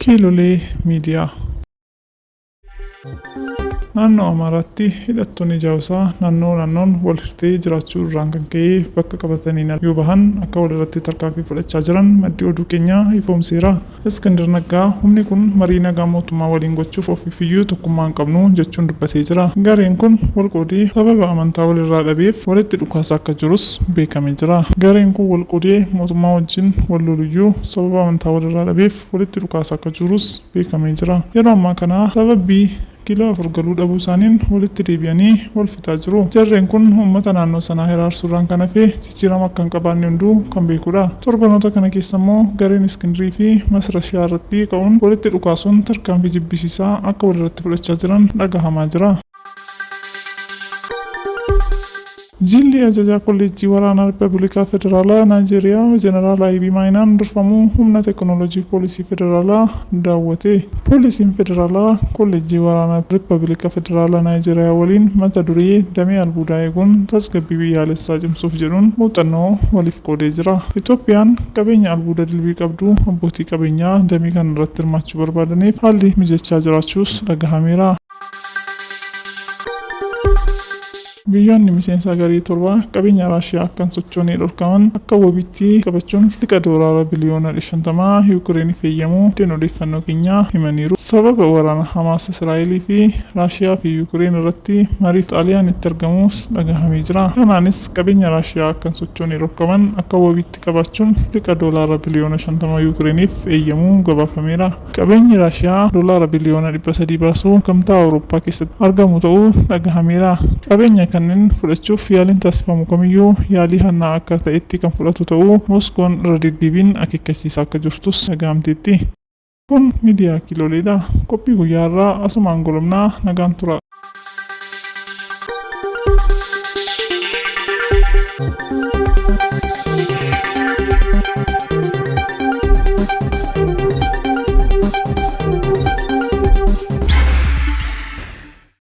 Kiilolee miidiyaa. Naannoo Amaaraatti hidhattoonni Jaawusaa naannoon wal hirtee jiraachuu irraan kan ka'e bakka qabatanii yoo bahan akka walirratti tarkaanfii fudhachaa jiran maddi oduu keenyaa ifoomseera. Iskandar Naggaa humni kun marii nagaa mootummaa waliin gochuuf ofiifiyyuu tokkummaa hin qabnu jechuun dubbatee jira. Gareen kun walqoodee sababa amantaa walirraa dhabeef walitti dhukaasaa akka jirus beekamee jira. Gareen kun walqoodee mootummaa wajjin wal loluyyuu sababa amantaa walirraa dhabeef walitti dhukaasaa akka jirus beekamee jira. Yeroo ammaa kana sababii kiiloo 4 galuu dhabuu isaaniin walitti deebi'anii wal fixaa jiru. Jarreen kun uummata naannoo sanaa hiraarsuudhaan kan hafe jijjiirama akka hin qabaanne hunduu kan beekudha. Torbanoota kana keessa immoo gareen Iskindirii fi Masrashiyaa irratti ka'uun walitti dhukaasuun tarkaanfii jibbisiisaa akka walirratti fudhachaa jiran dhagahamaa jira. Jilli ajajaa kolleejjii waraanaa Riippaabilikaa Federaalaa Naayijeeriyaa Jeneraal Ayibii Maayinaan durfamuu humna teekinooloojii poolisii federaalaa daawwate. Poolisiin federaalaa kolleejjii waraanaa Riippaabilikaa Federaalaa Naayijeeriyaa waliin mata duree damee albuudaa eeguun tasgabbii biyyaalessaa cimsuuf jedhuun muuxannoo waliif qoodee jira. Itoophiyaan qabeenya albuuda dilbii qabdu abbootii qabeenyaa damee kana irratti hirmaachuu barbaadaniif haalli mijachaa jiraachuus dhagahameera. Biyyoonni miseensa garee torba qabeenya Raashiyaa akka hin sochoonee dhorkaman akka wabiitti qabachuun liqa doolaara biliyoona 50 Yuukireeniif eeyyamuu odeeffannoo keenyaa himaniiru. Sababa waraana Hamaas Israa'elii fi Raashiyaa fi Yuukireen irratti mariif Xaaliyaan itti argamuus dhagahamee jira. Kanaanis qabeenya Raashiyaa akka hin sochoonee dhorkaman akka wabiitti qabachuun liqa doolaara biliyoona 50 Yuukireeniif eeyyamuu gabaafameera. Qabeenyi Raashiyaa doolaara biliyoona 300 baasuu gamtaa Awurooppaa keessatti argamu ta'uu dhagahameera. Qabeenya kanneen fudhachuuf yaaliin taasifamu kamiyyuu yaalii hannaa akka ta'etti kan fudhatu ta'uu Mooskoon irra deddeebiin akeekkachiisaa akka jirtus dhagahamteetti. Kun miidiyaa Kiiloleedha. Qophii guyyaa irraa asumaan golomnaa nagaan tura.